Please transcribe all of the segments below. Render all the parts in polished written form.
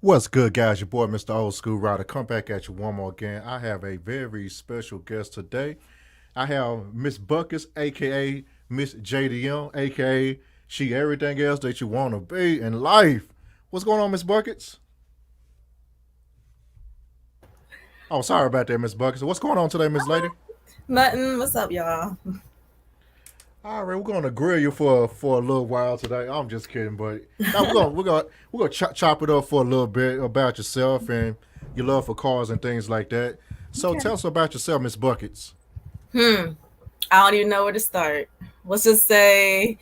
What's good, guys? Your boy, Mister Old Skool Ryder, come back at you one more again. I have a very special guest today. I have Miss Buckets, a.k.a. Miss JDM, a.k.a. she everything else that you want to be in life. What's going on, Miss Buckets? Oh, sorry about that, Miss Buckets. What's going on today, Miss Lady? Nothing. What's up, y'all? All right, we're gonna grill you for a little while today. I'm just kidding, but now we're gonna chop it up for a little bit about yourself and your love for cars and things like that. So Okay. tell us about yourself, Miss Buckets. I don't even know where to start. Let's just say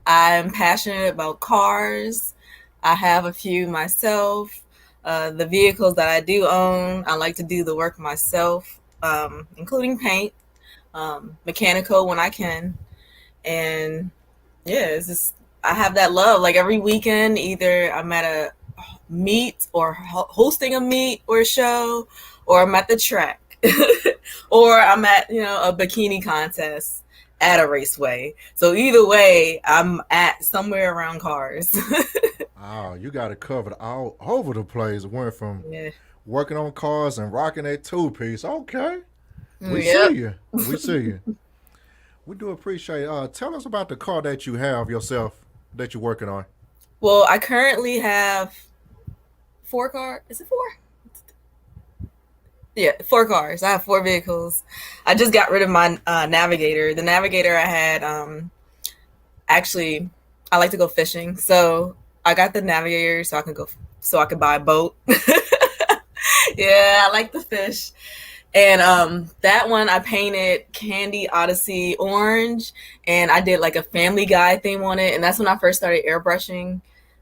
I'm passionate about cars. I have a few myself. The vehicles that I do own, I like to do the work myself, including paint, mechanical when I can. And yeah, it's just I have that love. Like every weekend, either I'm at a meet or hosting a meet or a show, or I'm at the track, or I'm at a bikini contest at a raceway. So either way, I'm at somewhere around cars. Oh, you got it covered all over the place. Went from Yeah. working on cars and rocking that two-piece. Okay, we Yep. see you. We see you. We do appreciate it. Tell us about the car that you have yourself that you're working on. Well, I currently have 4 cars. Is it 4? Yeah, 4 cars. I have 4 vehicles. I just got rid of my Navigator. The Navigator I had, actually, I like to go fishing, so I got the Navigator so I could buy a boat. Yeah, I like to fish. And that one I painted Candy Odyssey orange, and I did like a Family Guy theme on it. And that's when I first started airbrushing.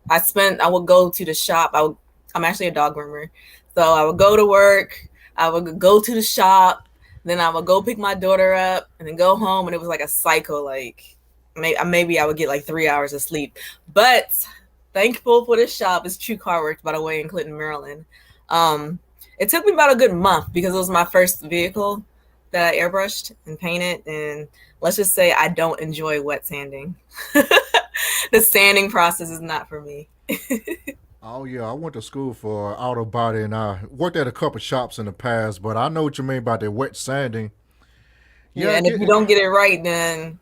I would go to the shop. I'm actually a dog groomer, so I would go to work. I would go to the shop, then I would go pick my daughter up, and then go home. And it was like a cycle. Like maybe I would get like 3 hours of sleep. But thankful for this shop. It's True Car Works, by the way, in Clinton, Maryland. It took me about a good month because it was my first vehicle. that I airbrushed and painted, and let's just say I don't enjoy wet sanding. The sanding process is not for me. Oh yeah, I went to school for auto body, and I worked at a couple shops in the past. But I know what you mean by the wet sanding. Yeah, Yeah, and if you get. don't get it right, then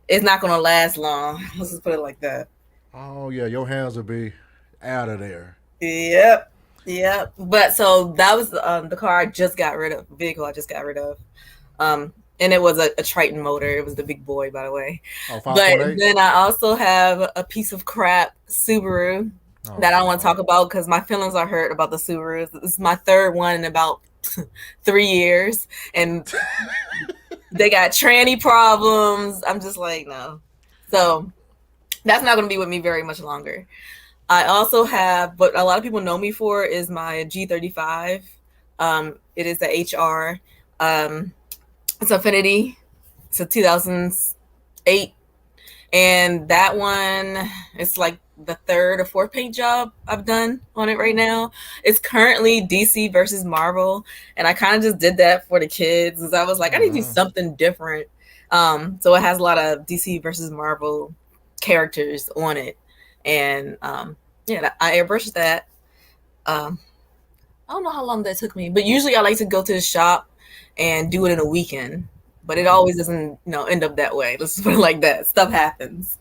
it's not going to last long. Let's just put it like that. Oh yeah, your hands will be out of there. Yep. Yep. But so that was the car I just got rid of, vehicle I just got rid of. And it was a Triton motor. It was the big boy, by the way. Oh, But 5.8. then I also have a piece of crap Subaru Oh that I don't want to God. talk about because my feelings are hurt about the Subarus. This is my third one in about 3 years, and they got tranny problems. I'm just like, no. So that's not going to be with me very much longer. I also have, what a lot of people know me for is my G35. It is the HR. It's Affinity. It's a 2008. And that one, it's like the third or fourth paint job I've done on it right now. It's currently DC versus Marvel. And I kind of just did that for the kids because I was like, I need to do Mm-hmm. something different. So it has a lot of DC versus Marvel characters on it. And yeah, I airbrushed that. I don't know how long that took me, but usually I like to go to the shop and do it in a weekend. But it Oh always doesn't, end up that way. Let's put it like that. Stuff happens.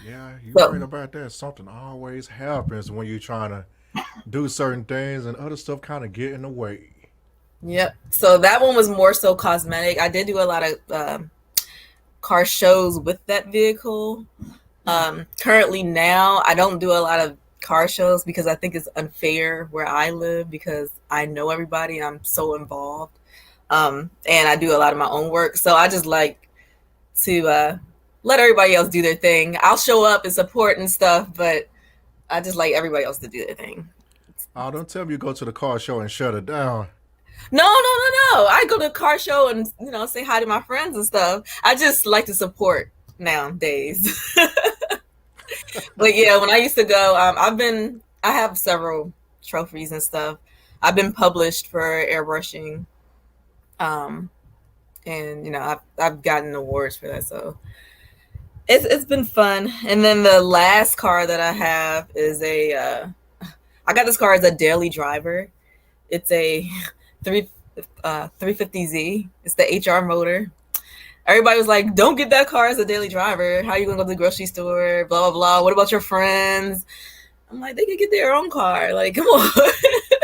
yeah, you're right So, about that. Something always happens when you're trying to do certain things, and other stuff kind of get in the way. yep. So that one was more so cosmetic. I did do a lot of car shows with that vehicle. Currently now, I don't do a lot of car shows because I think it's unfair where I live because I know everybody and I'm so involved. And I do a lot of my own work. So I just like to let everybody else do their thing. I'll show up and support and stuff, but I just like everybody else to do their thing. Oh, don't tell me you go to the car show and shut it down. No, no, no, no. I go to a car show and say hi to my friends and stuff. I just like to support nowadays. But yeah, when I used to go, I have several trophies and stuff. I've been published for airbrushing, um, and I've gotten awards for that. So it's been fun. And then the last car that I have is I got this car as a daily driver. It's a three 350Z. It's the HR motor. Everybody was like, "Don't get that car as a daily driver. How are you gonna go to the grocery store? Blah blah blah. What about your friends?" I'm like, they could get their own car. Like, come on.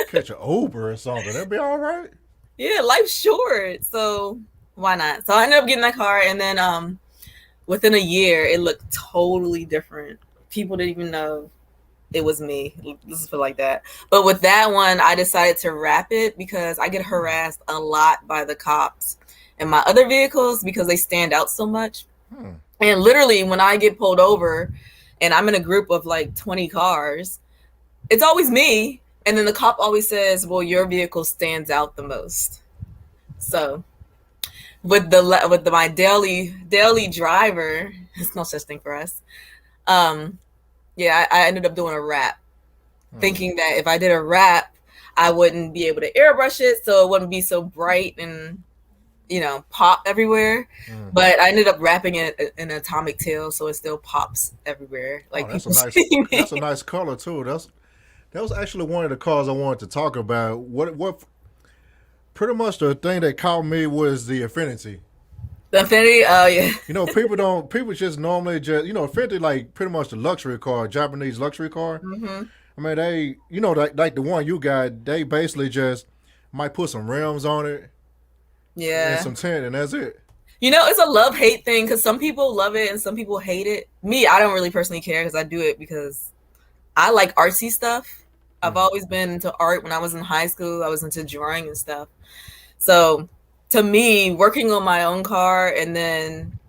Catch an Uber or something. That'd be all right. Yeah, life's short, so why not? So I ended up getting that car, and then within a year, it looked totally different. People didn't even know it was me. This is for like that. But with that one, I decided to wrap it because I get harassed a lot by the cops and my other vehicles because they stand out so much. Hmm. And literally, when I get pulled over and I'm in a group of like 20 cars, it's always me. And then the cop always says, "Well, your vehicle stands out the most." So my daily driver, there's no such thing for us. Yeah, I ended up doing a wrap, Hmm. thinking that if I did a wrap, I wouldn't be able to airbrush it, so it wouldn't be so bright and pop everywhere. Mm-hmm. But I ended up wrapping it in an atomic tail, so it still pops everywhere, Oh, like people see that's a me. nice color too. That was actually one of the cars I wanted to talk about. What pretty much the thing that caught me was the Affinity. The Infinity, oh yeah. People just normally just Affinity like pretty much the luxury car, Japanese luxury car. Hmm. I mean they like the one you got, they basically just might put some rims on it and Yeah. some tint and that's it. It's a love hate thing because some people love it and some people hate it. Me, I don't really personally care because I do it because I like artsy stuff. I've Mm. always been into art. When I was in high school, I was into drawing and stuff. So to me, working on my own car and then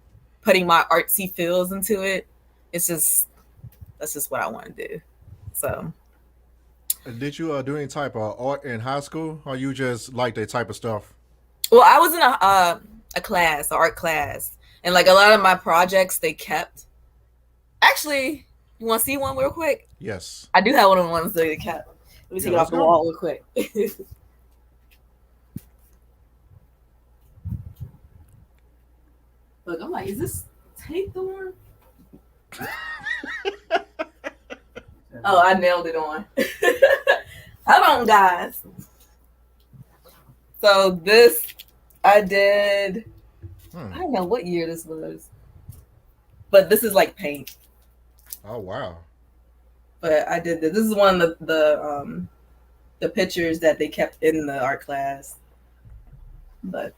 putting my artsy feels into it, it's just that's just what I want to do. So, Did you do any type of art in high school, or you just like that type of stuff? well, I was in a class, an art class, and like a lot of my projects they kept. Actually, you want to see one real quick? Yes. I do have one of the ones that they kept. Let me Yeah, take it let's off the go. wall real quick. Look, I'm like, is this taped on? Oh, I nailed it on. Hold on, guys. So this I did. I don't know what year this was, but this is like paint. Oh wow! But I did this. This is one of the pictures that they kept in the art class. But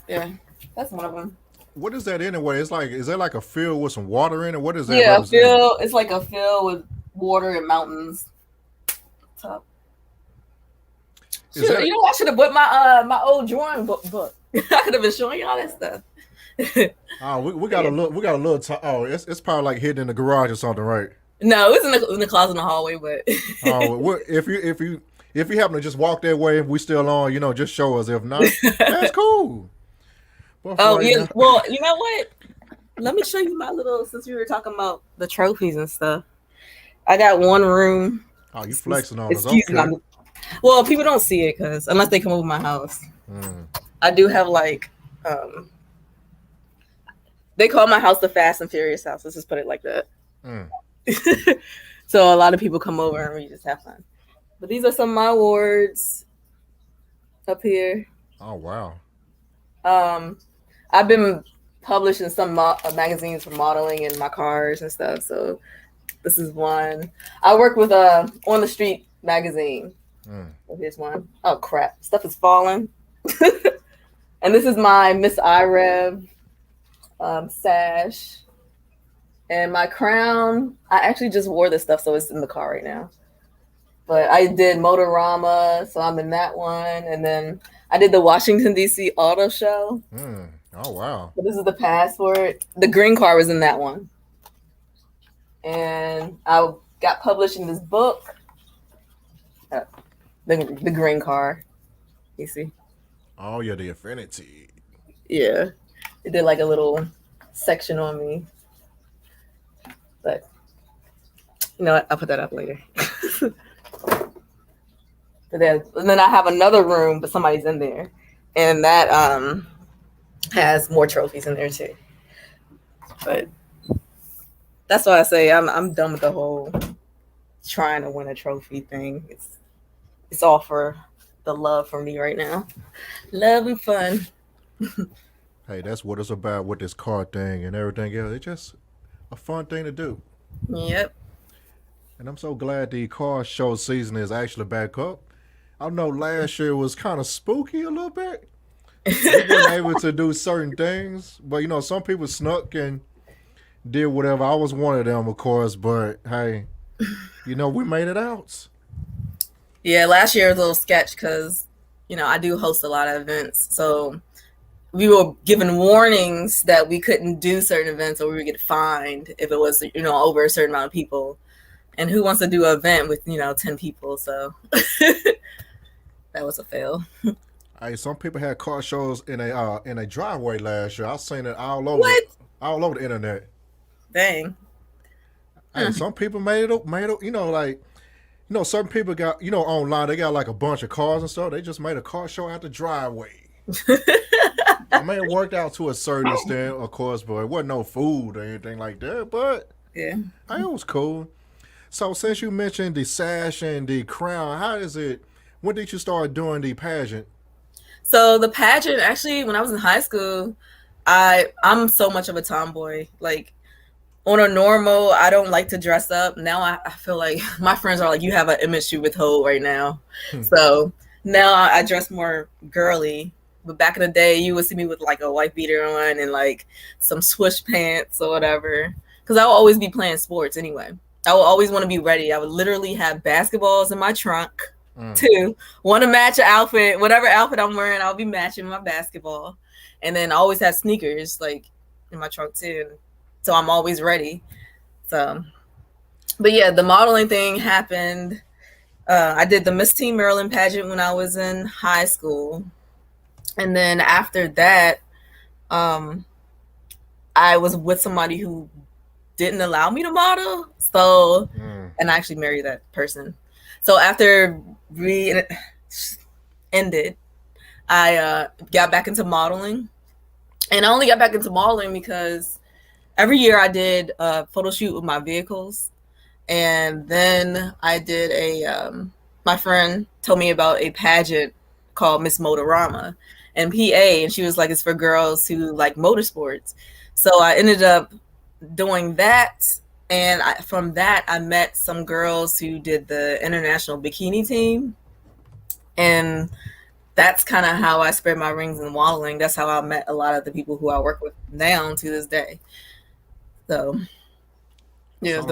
yeah, that's one of them. What is that anyway? It's like, is there like a field with some water in it? What is that? Yeah, a field. It's like a field with water and mountains. Top. Shoot, you know, I should have put my my old drawing book. I could have been showing y'all that stuff. Oh, we got a look. We got a little. Oh, it's probably like hidden in the garage or something, right? No, it's in the closet in the hallway. But oh, if you happen to just walk that way, we still on. You know, just show us. If not, that's cool. Oh yeah. Well, you know what? Let me show you my little. Since we were talking about the trophies and stuff, I got one room. Oh, you flexing on us? Okay. Well, people don't see it because unless they come over my house, I do have like. They call my house the Fast and Furious house. Let's just put it like that. So a lot of people come over and we just have fun. But these are some of my awards up here. Oh wow. I've been published in some magazines for modeling and my cars and stuff. So this is one. I work with On the Street magazine. So here's one. Oh crap! Stuff is falling. And this is my Miss IREV sash. And my crown, I actually just wore this stuff, so it's in the car right now. But I did Motorama, so I'm in that one. And then I did the Washington, D.C. Auto Show. Oh, wow. So this is the passport. The green car was in that one. And I got published in this book. The green car. You see? Oh, yeah, the Affinity. Yeah. It did like a little section on me. But, you know what? I'll put that up later. And then I have another room, but somebody's in there. And that has more trophies in there too. But that's why I say I'm done with the whole trying to win a trophy thing. It's all for the love for me right now. Love and fun. Hey, that's what it's about with this car thing and everything else. It's just a fun thing to do. Yep. And I'm so glad the car show season is actually back up. I know last year was kind of spooky a little bit. We weren't able to do certain things. But, you know, some people snuck and did whatever. I was one of them, of course. But, hey, you know, we made it out. Yeah, last year was a little sketch because, you know, I do host a lot of events. So we were given warnings that we couldn't do certain events or we would get fined if it was, you know, over a certain amount of people. And who wants to do an event with, you know, 10 people? So that was a fail. Hey, some people had car shows in a driveway last year. I seen it all over the internet. Dang. Hey, some people made it, you know, like, you know, certain people got, you know, online, they got like a bunch of cars and stuff. They just made a car show out the driveway. I mean, it worked out to a certain extent, of course, but it wasn't no food or anything like that. But yeah, it was cool. So since you mentioned the sash and the crown, when did you start doing the pageant? So the pageant, actually, when I was in high school, I'm so much of a tomboy. Like, on a normal, I don't like to dress up. Now I feel like my friends are like, you have an image to withhold right now. So now I dress more girly. But back in the day, you would see me with like a white beater on and like some swoosh pants or whatever. Because I will always be playing sports anyway. I will always want to be ready. I would literally have basketballs in my trunk too. Want to match an outfit. Whatever outfit I'm wearing, I'll be matching my basketball. And then I always have sneakers like in my trunk too. So I'm always ready. So, but yeah, the modeling thing happened. I did the Miss Teen Maryland pageant when I was in high school. And then after that, I was with somebody who didn't allow me to model. So, and I actually married that person. So after we ended, I got back into modeling. And I only got back into modeling because every year I did a photo shoot with my vehicles. And then I did my friend told me about a pageant called Miss Motorama in PA. And she was like, it's for girls who like motorsports. So I ended up doing that. And from that, I met some girls who did the international bikini team. And that's kind of how I spread my rings in modeling. That's how I met a lot of the people who I work with now to this day. So, yeah,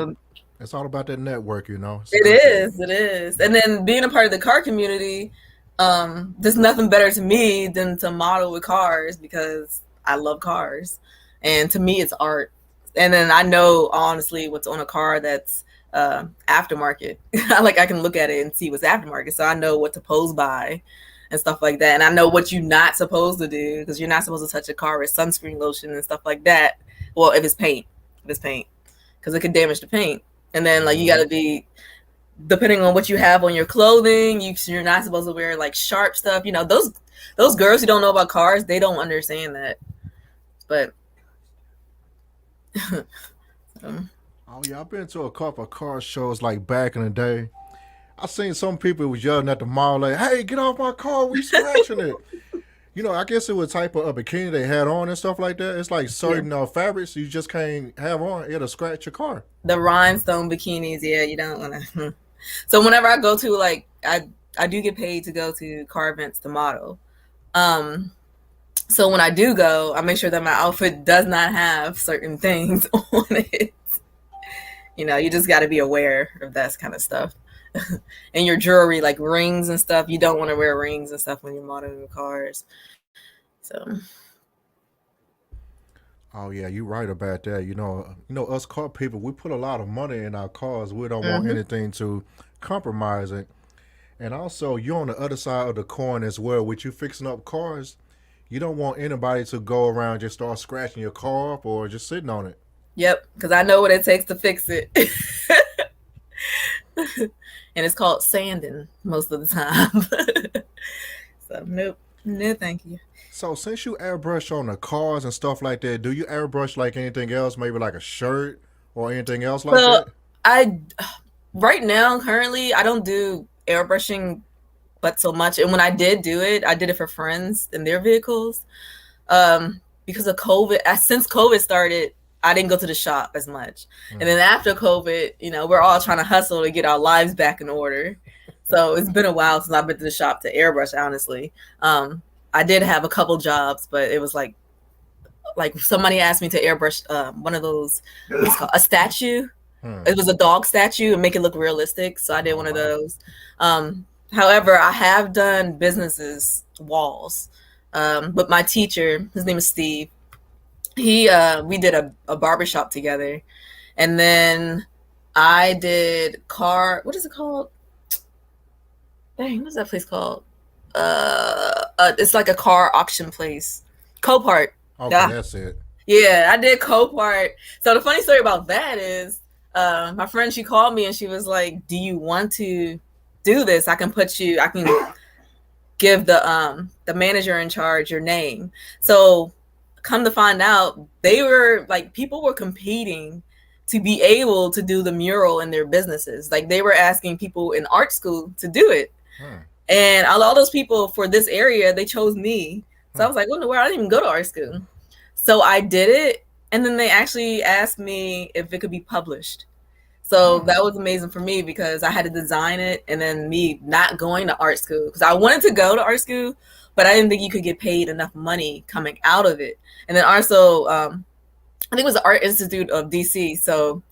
it's all about that network, you know. it is. And then being a part of the car community, there's nothing better to me than to model with cars because I love cars. And to me, it's art. And then I know, honestly, what's on a car that's aftermarket. Like I can look at it and see what's aftermarket. So I know what to pose by and stuff like that. And I know what you're not supposed to do because you're not supposed to touch a car with sunscreen lotion and stuff like that. Well, if it's paint, because it could damage the paint. And then like you got to be, depending on what you have on your clothing, you're not supposed to wear like sharp stuff. You know, those girls who don't know about cars, they don't understand that. But oh yeah, I've been to a couple of car shows like back in the day. I seen some people was yelling at the mall like, "Hey, get off my car! We scratching it." You know, I guess it was type of a bikini they had on and stuff like that. It's like certain fabrics you just can't have on. It'll scratch your car. The rhinestone bikinis, yeah, you don't want to. So whenever I go to like, I do get paid to go to car events to model. So when I do go, I make sure that my outfit does not have certain things on it. You know, you just got to be aware of that kind of stuff. And your jewelry, like rings and stuff, you don't want to wear rings and stuff when you're modeling cars. So. Oh yeah, you're right about that. Us car people, we put a lot of money in our cars. We don't want anything to compromise it. And also, you're on the other side of the coin as well. With you fixing up cars, you don't want anybody to go around and just start scratching your car up or just sitting on it. Yep, because I know what it takes to fix it. And it's called sanding most of the time. So nope, no thank you. So since you airbrush on the cars and stuff like that, do you airbrush like anything else? Maybe like a shirt or anything else like that? Right now, currently, I don't do airbrushing but so much. And when I did do it, I did it for friends in their vehicles. Because of COVID, since COVID started, I didn't go to the shop as much. And then after COVID, we're all trying to hustle to get our lives back in order. So it's been a while since I've been to the shop to airbrush, honestly. I did have a couple jobs, but it was like somebody asked me to airbrush one of those, what's called a statue. It was a dog statue and make it look realistic. So I did one of those. However, I have done businesses walls. But my teacher, his name is Steve. We did a barbershop together, and then I did what is it called? Dang, what's that place called? It's like a car auction place. Copart. Okay, that's it. Yeah, I did Copart. So the funny story about that is, my friend, she called me and she was like, "Do you want to do this? I can give the manager in charge your name." So come to find out, people were competing to be able to do the mural in their businesses. Like they were asking people in art school to do it. And all those people for this area, they chose me. So I was like, what in the world? I didn't even go to art school. So I did it. And then they actually asked me if it could be published. So that was amazing for me because I had to design it. And then me not going to art school, because I wanted to go to art school, but I didn't think you could get paid enough money coming out of it. And then also, I think it was the Art Institute of DC. So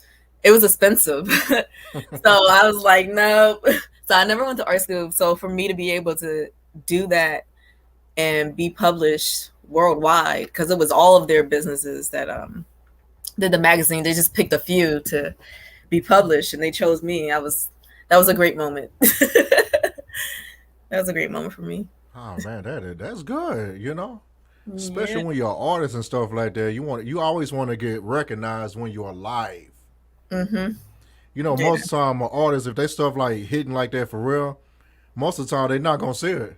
it was expensive. So I was like, no. So I never went to art school. So for me to be able to do that and be published worldwide, because it was all of their businesses that did the magazine, they just picked a few to be published and they chose me. That was a great moment. That was a great moment for me. Oh man, that's good, especially when you're an artist and stuff like that. You always want to get recognized when you're live. Most of the time, artists, if they stuff like hitting like that for real, most of the time they're not gonna see it.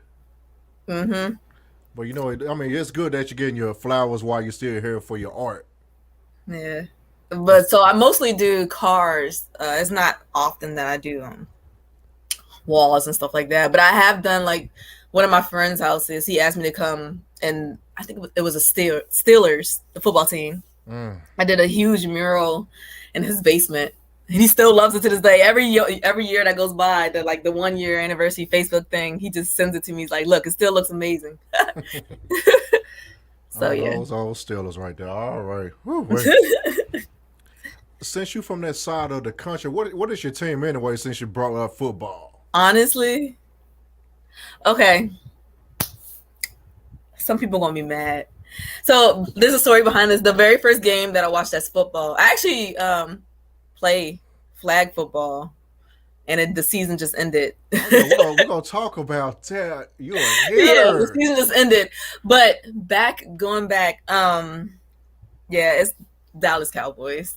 But I mean, it's good that you're getting your flowers while you're still here for your art. Yeah. But so I mostly do cars. It's not often that I do walls and stuff like that. But I have done like one of my friends' houses. He asked me to come, and I think it was a Steelers, the football team. I did a huge mural in his basement. And he still loves it to this day. Every year that goes by, the 1 year anniversary Facebook thing, he just sends it to me. He's like, "Look, it still looks amazing." So yeah, those old Steelers right there. All right. Since you from that side of the country, what is your team anyway? Since you brought up football, honestly, okay. Some people gonna be mad. So there's a story behind this. The very first game that I watched that's football. I actually play flag football, and the season just ended. Okay, we're gonna talk about that. You're a hitter. Yeah, the season just ended. But going back, yeah, it's Dallas Cowboys.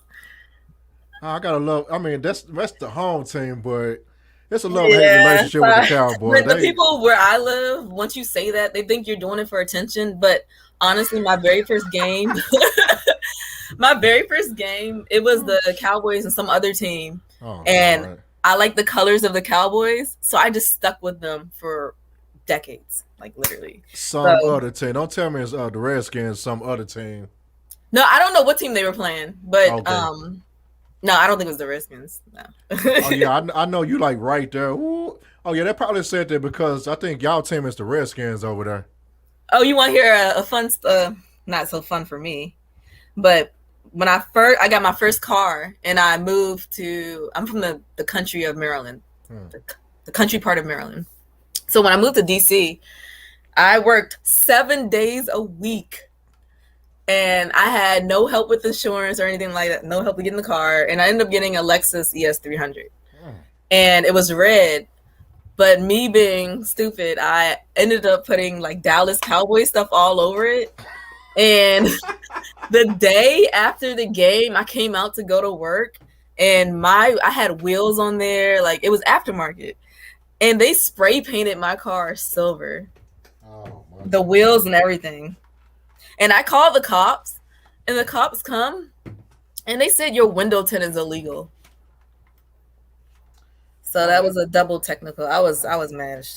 I gotta love. I mean, that's the home team, but it's a love-hate relationship with the Cowboys. But the people where I live, once you say that, they think you're doing it for attention. But honestly, my very first game, it was the Cowboys and some other team, and God. I like the colors of the Cowboys, so I just stuck with them for decades, like literally. Some other team. Don't tell me it's the Redskins. Some other team. No, I don't know what team they were playing, but no, I don't think it was the Redskins. No. Oh yeah, I know you like right there. Ooh. Oh yeah, they probably said that because I think y'all team is the Redskins over there. Oh, you want to hear a fun? Not so fun for me, but when I got my first car and I moved I'm from the country of Maryland, the country part of Maryland. So when I moved to DC, I worked 7 days a week. And I had no help with insurance or anything like that. No help to get in the car. And I ended up getting a Lexus ES300. And it was red. But me being stupid, I ended up putting like Dallas Cowboy stuff all over it. And the day after the game, I came out to go to work. And I had wheels on there. Like, it was aftermarket. And they spray painted my car silver. Oh, the wheels and everything. And I called the cops, and the cops come, and they said your window tint is illegal. So that was a double technical. I was mad.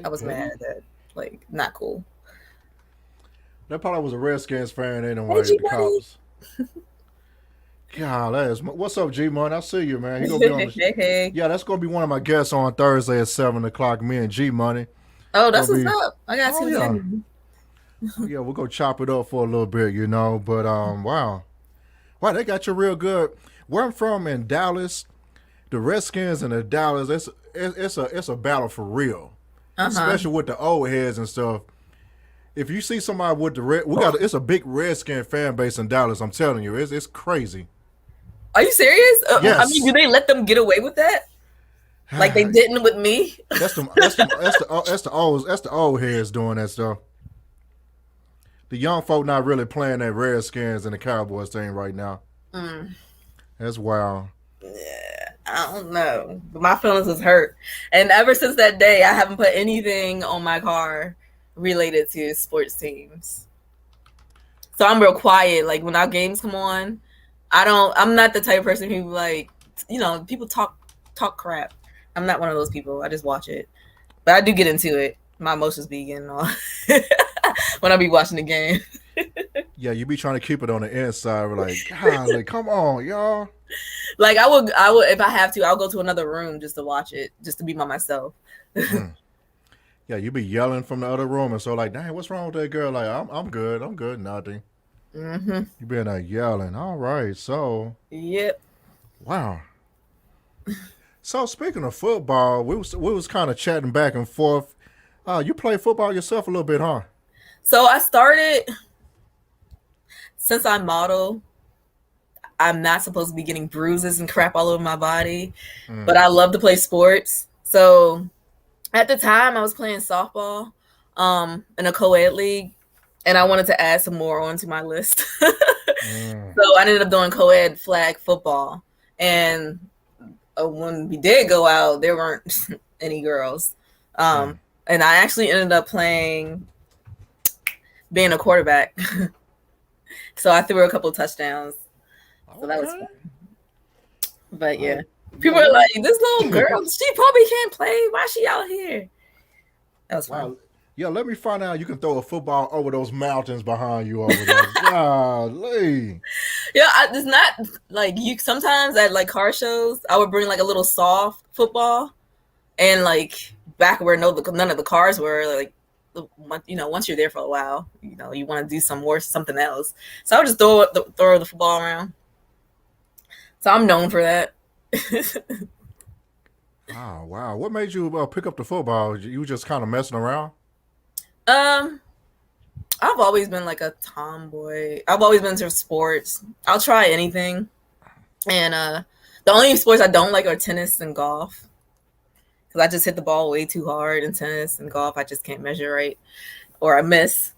I was mad that, like, not cool. That probably was a Redskins fan anyway. The cops. God, what's up, G Money? I see you, man. He gonna be on the hey. Yeah, that's gonna be one of my guests on Thursday at 7:00. Me and G Money. Oh, that's what's up. I got two. Yeah. Yeah, we'll go chop it up for a little bit, But wow, they got you real good. Where I'm from in Dallas, the Redskins and the Dallas, it's a battle for real, especially with the old heads and stuff. If you see somebody with it's a big Redskin fan base in Dallas. I'm telling you, it's crazy. Are you serious? Yes. I mean, do they let them get away with that? Like they didn't with me? That's the old heads doing that stuff. The young folk not really playing that Redskins and the Cowboys thing right now. That's wild. Yeah, I don't know. But my feelings was hurt. And ever since that day, I haven't put anything on my car related to sports teams. So I'm real quiet. Like when our games come on, I'm not the type of person who like, people talk crap. I'm not one of those people. I just watch it. But I do get into it. My emotions be getting on when I be watching the game. Yeah, you be trying to keep it on the inside. We're like, God, come on, y'all. Like I would if I have to, I'll go to another room just to watch it, just to be by myself. Yeah, you be yelling from the other room, and so like, dang, what's wrong with that girl? Like, I'm good, nothing. You been yelling. All right, so. Yep. Wow. So speaking of football, we was kind of chatting back and forth. You play football yourself a little bit, huh? So I started, since I model, I'm not supposed to be getting bruises and crap all over my body, but I love to play sports. So at the time I was playing softball in a co-ed league, and I wanted to add some more onto my list. So I ended up doing co-ed flag football. And when we did go out, there weren't any girls. And I actually ended up playing being a quarterback. So I threw a couple touchdowns. So that was Okay. fun. But yeah, Yeah, people are let like, this little girl, she probably can't play. Why is she out here? That was fun. wow. Yeah, let me find out you can throw a football over those mountains behind you over there. Golly. Yeah, it's not like you. Sometimes at like car shows, I would bring like a little soft football, and like back where none of the cars were, like once you're there for a while, you want to do something else. So I would just throw the football around. So I'm known for that. Oh, wow. What made you pick up the football? You were just kind of messing around? um, I've always been like a tomboy. I've always been into sports. I'll try anything, and the only sports I don't like are tennis and golf. Because I just hit the ball way too hard in tennis and golf. I just can't measure right, or I miss.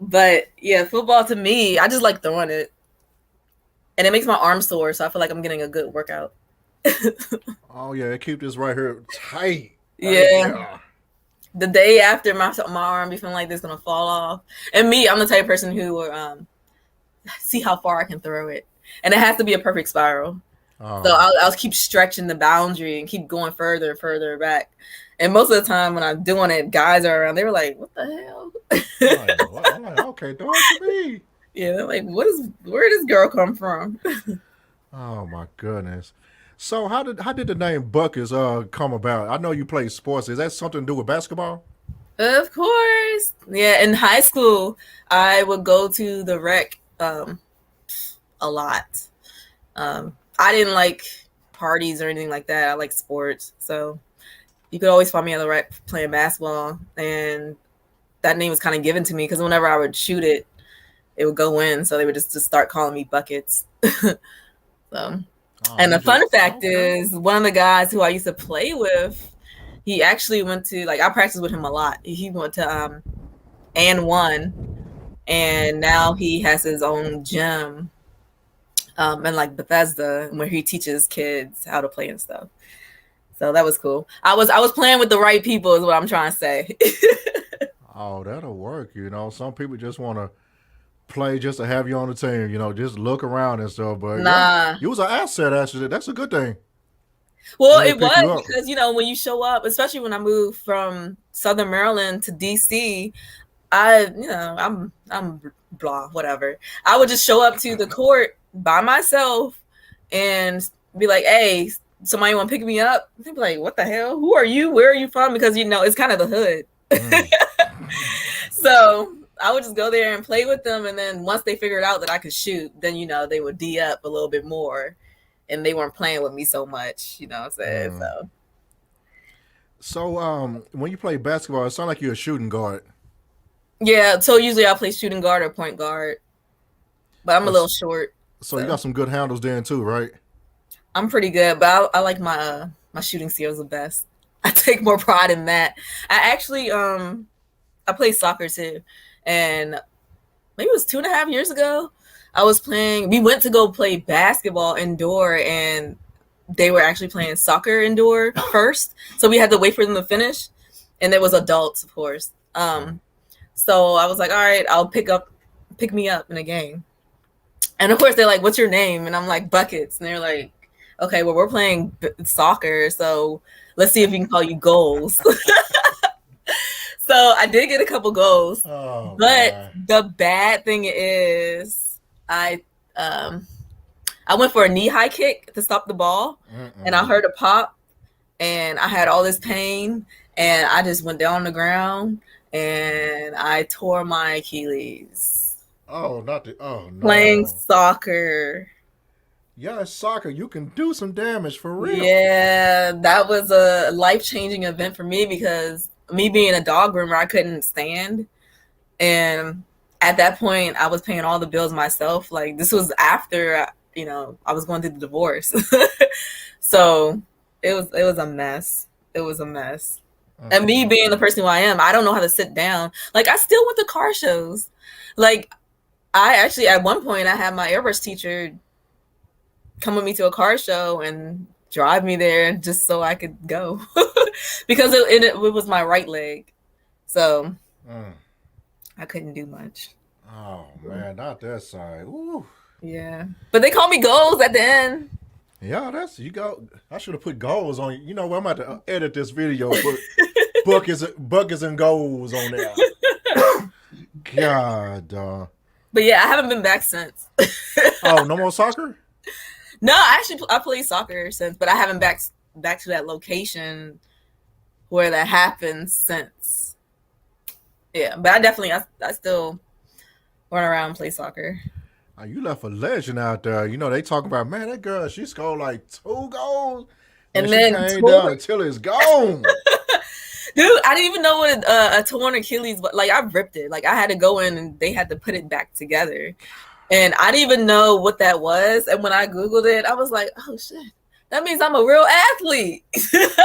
But yeah, football to me, I just like throwing it, and it makes my arms sore. So I feel like I'm getting a good workout. Oh, yeah. Keep this right here tight. Yeah. The day after, my arm be feeling like this gonna fall off. And me, I'm the type of person who will see how far I can throw it, and it has to be a perfect spiral. Oh. So I'll keep stretching the boundary and keep going further and further back. And most of the time when I'm doing it, guys are around. They were like, "What the hell?" I'm like, okay, throw it to me. Yeah, they're like, where did this girl come from? Oh my goodness. So how did the name Buckets come about? I know you play sports. Is that something to do with basketball? Of course. Yeah, in high school, I would go to the rec a lot. I didn't like parties or anything like that. I like sports. So you could always find me at the rec playing basketball. And that name was kind of given to me because whenever I would shoot it, it would go in. So they would just start calling me Buckets. And the fun fact is, one of the guys who I used to play with, he actually went to, like, I practiced with him a lot. He went to &1, and now he has his own gym in like Bethesda, where he teaches kids how to play and stuff. So that was cool. I was playing with the right people, is what I'm trying to say. Oh, that'll work. Some people just want to play just to have you on the team. Just look around and stuff. But yeah, you was an asset. Actually, that's a good thing. Well, it was because when you show up, especially when I moved from Southern Maryland to DC, I'm blah, whatever. I would just show up to the court by myself and be like, "Hey, somebody want to pick me up?" They'd be like, "What the hell? Who are you? Where are you from?" Because it's kind of the hood. So I would just go there and play with them, and then once they figured out that I could shoot, then they would D up a little bit more, and they weren't playing with me so much. You know what I'm saying? So when you play basketball, it sounds like you're a shooting guard. Yeah, so usually I play shooting guard or point guard, but I'm a little short. So you got some good handles then too, right? I'm pretty good, but I like my shooting skills the best. I take more pride in that. I actually I play soccer too, and maybe it was 2.5 years ago. We went to go play basketball indoor, and they were actually playing soccer indoor first, so we had to wait for them to finish, and it was adults, of course. So I was like, all right, I'll pick me up in a game. And of course they're like, "What's your name?" And I'm like, "Buckets." And they're like, "Okay, well, we're playing soccer, so let's see if we can call you goals." So I did get a couple goals, but the bad thing is I went for a knee-high kick to stop the ball, and I heard a pop, and I had all this pain, and I just went down on the ground, and I tore my Achilles. Oh, no. Playing soccer. Yeah, it's soccer. You can do some damage for real. Yeah, that was a life-changing event for me because me being a dog groomer, I couldn't stand. And at that point, I was paying all the bills myself. Like, this was after, I was going through the divorce. So it was a mess. It was a mess. And me being the person who I am, I don't know how to sit down. Like, I still went to car shows. Like, I actually, at one point, I had my airbrush teacher come with me to a car show and drive me there just so I could go. Because it was my right leg. So I couldn't do much. Oh man, not that side. Ooh. Yeah, but they call me goals at the end. Yeah, that's you go. I should have put goals on. You know what? I'm about to edit this video. Put buckets and goals on there. God. But yeah, I haven't been back since. Oh, no more soccer? No, I played soccer since, but I haven't back to that location where that happened since. Yeah, but I still run around and play soccer. Oh, you left a legend out there. You know, they talk about, man, that girl, she scored like 2 goals. And she came down until it's gone. Dude, I didn't even know what a torn Achilles, but like I ripped it. Like I had to go in and they had to put it back together. And I didn't even know what that was. And when I Googled it, I was like, oh shit, that means I'm a real athlete. Because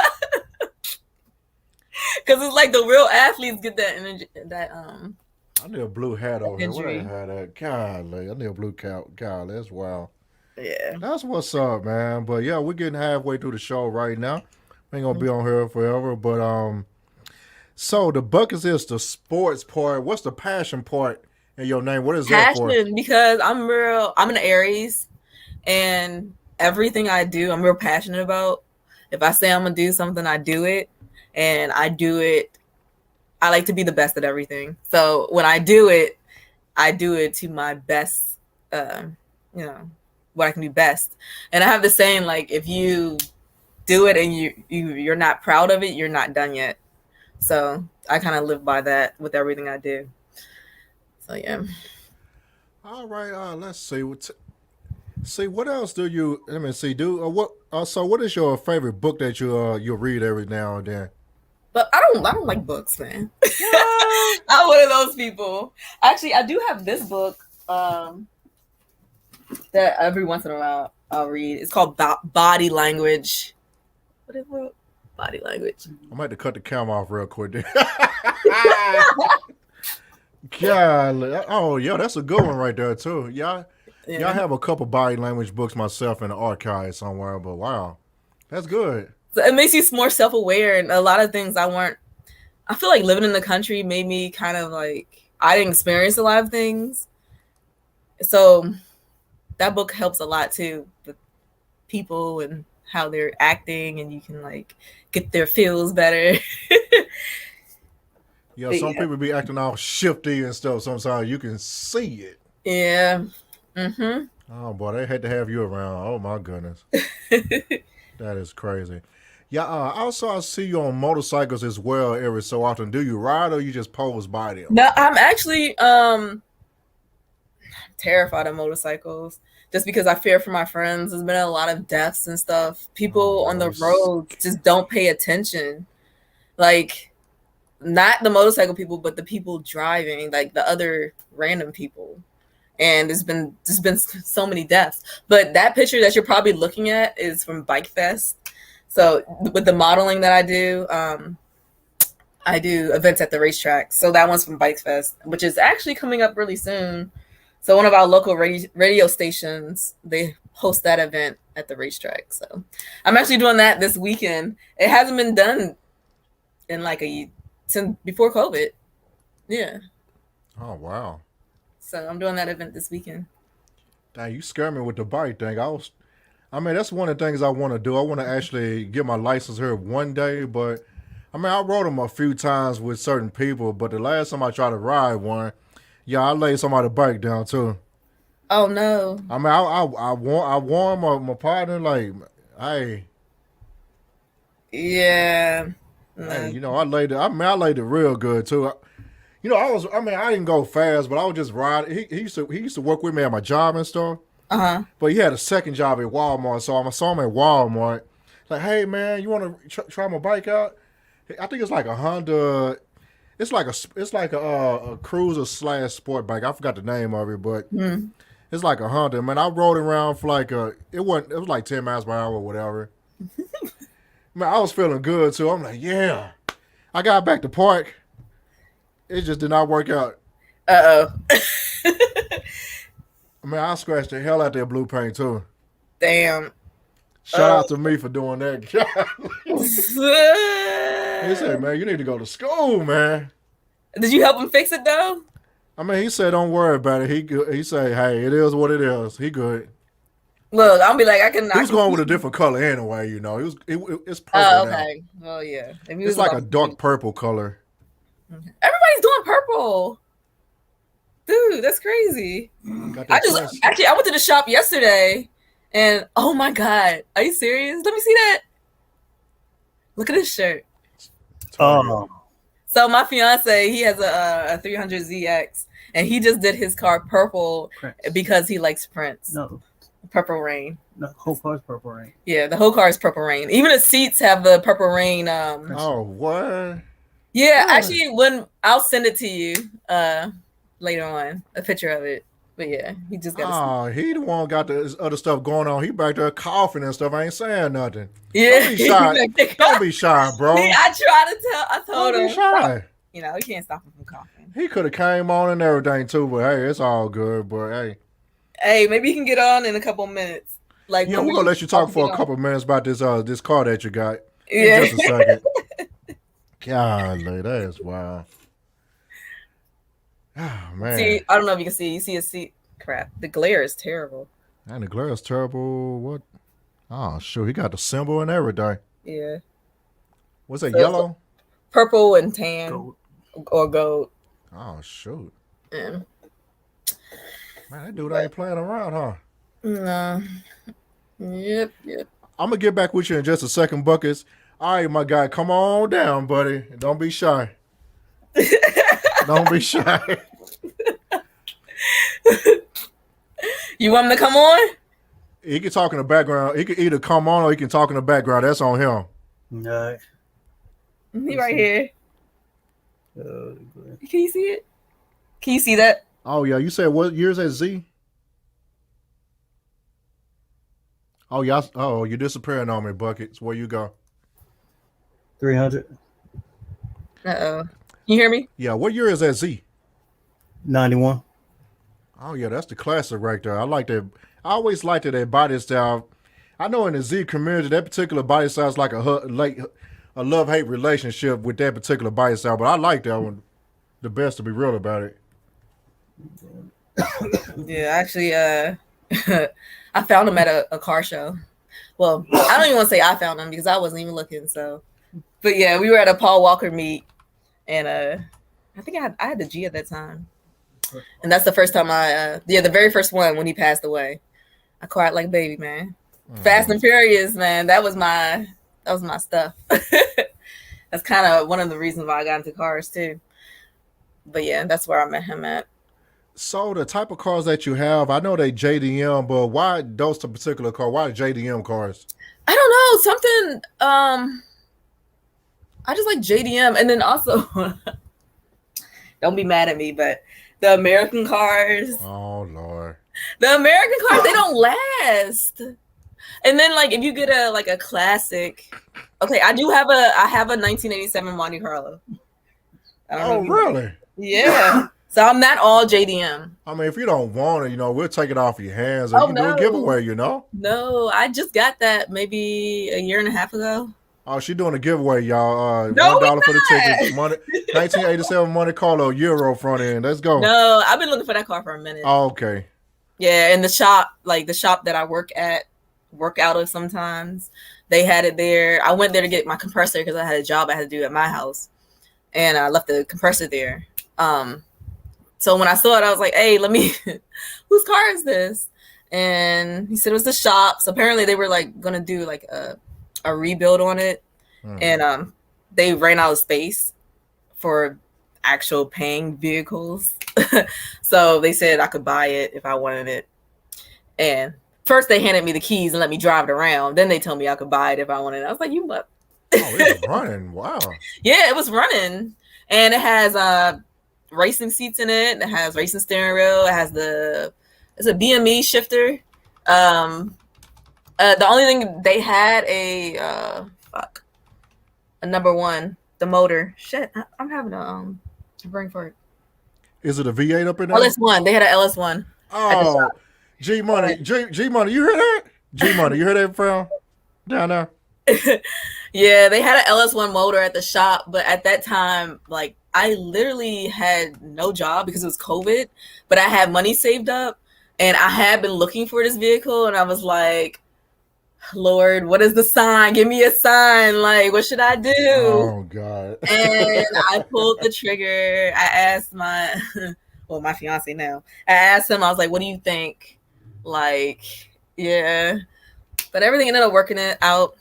it's like the real athletes get that energy, I need a blue hat over injury. here. What I had that? Golly, I need a blue cap. Golly, that's wild. Yeah. That's what's up, man. But yeah, we're getting halfway through the show right now. We ain't gonna be on here forever. But so the buckets is the sports part. What's the passion part in your name? What is that for? Passion, because I'm an Aries, and everything I do, I'm real passionate about. If I say I'm gonna do something, I do it, and I do it. I like to be the best at everything. So when I do it to my best, what I can do best. And I have the saying, like, if you do it and you're not proud of it, you're not done yet. So I kind of live by that with everything I do. So yeah. All right. Let's see. See what else do you? Let me see. So what is your favorite book that you read every now and then? But I don't like books, man. I'm one of those people. Actually, I do have this book that every once in a while I'll read. It's called Body Language. What is it? Body Language. I might have to cut the camera off real quick. God, oh yeah, that's a good one right there too. Yeah, I have a couple body language books myself in the archive somewhere. But wow, that's good. So it makes you more self-aware, and a lot of things I feel like living in the country made me kind of like, I didn't experience a lot of things. So that book helps a lot too, with people and how they're acting, and you can like get their feels better. Yeah, some people be acting all shifty and stuff. Sometimes you can see it. Yeah. Mm-hmm. Oh boy, they had to have you around. Oh my goodness. That is crazy. Yeah, also I see you on motorcycles as well every so often. Do you ride or you just pose by them? No, I'm actually terrified of motorcycles just because I fear for my friends. There's been a lot of deaths and stuff. People on the road just don't pay attention. Like, not the motorcycle people, but the people driving, like the other random people. And there's been so many deaths. But that picture that you're probably looking at is from Bike Fest. So with the modeling that I do events at the racetrack. So that one's from Bike Fest, which is actually coming up really soon. So one of our local radio stations, they host that event at the racetrack. So I'm actually doing that this weekend. It hasn't been done in like since before COVID. Yeah. Oh wow. So I'm doing that event this weekend. Dang, you scared me with the bike thing. I mean, that's one of the things I want to do. I want to actually get my license here one day, but I mean, I rode them a few times with certain people, but the last time I tried to ride one, yeah, I laid somebody's bike down too. Oh no! I mean, I warned my partner like, hey, yeah, hey, you know, I laid it real good too. You know, I didn't go fast, but I was just riding. He used to work with me at my job and stuff. But he had a second job at Walmart, so I saw him at Walmart. Like, hey man, you want to try my bike out? I think it's like a Honda. It's like a cruiser / sport bike. I forgot the name of it, but it's like a Honda. Man, I rode around for like it was like 10 miles per hour or whatever. Man, I was feeling good too. I'm like, yeah. I got back to park. It just did not work out. I mean, I scratched the hell out that blue paint too. Damn. Shout out to me for doing that. He said, man, you need to go to school, man. Did you help him fix it though? I mean, he said, "Don't worry about it." He good. He said, "Hey, it is what it is." He good. Look, I'll be like, I can. He I was can. going with a different color anyway. You know, it's purple Oh, now. okay. Well, yeah. If he It's was like a about dark purple color. everybody's doing purple, dude. That's crazy. Got I that just class. actually I went to the shop yesterday, and oh my god, are you serious? Let me see that. Look at this shirt. Oh, So my fiance, he has a 300ZX, and he just did his car purple Prince. because he likes Prince. No, Purple Rain. the whole car's purple rain. Yeah, the whole car is Purple Rain. Even the seats have the Purple Rain. Oh, what? Yeah, Yeah. actually, when I'll send it to you later on, a picture of it. But yeah, he just got. Oh, he the one got the other stuff going on. He back there coughing and stuff. I ain't saying nothing. Yeah, Don't be shy. Don't be shy, bro. I tried to tell. I told Don't him. be shy. You know, he can't stop him from coughing. He could have came on and everything too, but hey, it's all good. But hey, Hey, maybe he can get on in a couple minutes. Like, yeah, we're gonna let you talk for a couple minutes about this car that you got. Yeah. In just a second. Golly, that is wild. Oh man. See, I don't know if you can see. You see his seat. Crap. The glare is terrible. And the glare is terrible. What? Oh shoot, he got the symbol and everything. Yeah. Was it So- yellow? Purple and tan Gold. or gold. Oh shoot. Yeah. Man, that dude ain't playing around, huh? No. Yep. I'm gonna get back with you in just a second, Buckets. All right, my guy, come on down, buddy. Don't be shy. Don't be shy. You want him to come on? He can talk in the background. He can either come on or he can talk in the background. That's on him. No. He right here. Uh, Can you see it? Can you see that? Oh yeah, you said what year's at Z? Oh yeah. Oh, you're disappearing on me, Buckets. Where you go? 300. Uh-oh. You hear me? Yeah, what year is that Z? 91. Oh yeah, that's the classic right there. I like that. I always liked that body style. I know in the Z community, that particular body style is like a love-hate relationship with that particular body style, but I like that one the best, to be real about it. Yeah, actually, I found him at a car show. Well, I don't even want to say I found him because I wasn't even looking. So, but yeah, we were at a Paul Walker meet, and I think I had the G at that time, and that's the first time the very first one when he passed away. I cried like a baby, man. Fast and Furious, man. That was my stuff. That's kind of one of the reasons why I got into cars too. But yeah, that's where I met him at. So the type of cars that you have, I know they JDM, but why those particular cars? Why JDM cars? I don't know, something. I just like JDM, and then also, don't be mad at me, but the American cars, Oh Lord. they don't last. And then like if you get a classic, okay, I have a 1987 Monte Carlo. I don't know Oh if you- really? Yeah. So I'm not all JDM. I mean, if you don't want it, we'll take it off your hands and Oh, you can do a no. giveaway, No, I just got that maybe a year and a half ago. Oh, she doing a giveaway, y'all. No, $1 for the we're not. tickets. 1987 Monte Carlo Euro front end. Let's go. No, I've been looking for that car for a minute. Oh, okay. Yeah, and the shop that I work out of sometimes, they had it there. I went there to get my compressor because I had a job I had to do at my house, and I left the compressor there. So when I saw it, I was like, "Hey, let me. Whose car is this?" And he said it was the shop's. Apparently, they were like gonna do like a rebuild on it, and they ran out of space for actual paying vehicles. So they said I could buy it if I wanted it. And first they handed me the keys and let me drive it around. Then they told me I could buy it if I wanted it. I was like, you what? Oh, it's running. Wow. Yeah, it was running. And it has racing seats in it. It has racing steering wheel. It has it's a BME shifter. The only thing they had a number one, the motor. Shit, I'm having a brain fart. Is it a V8 up in there? LS1. They had an LS1. Oh, G Money. G Money, you hear that? G Money, you hear that from down there? Yeah, they had an LS1 motor at the shop, but at that time, like I literally had no job because it was COVID, but I had money saved up, and I had been looking for this vehicle, and I was like, Lord, what is the sign? Give me a sign. Like, what should I do? Oh God. And I pulled the trigger. I asked my fiance now. I asked him, I was like, what do you think? Like, yeah. But everything ended up working it out.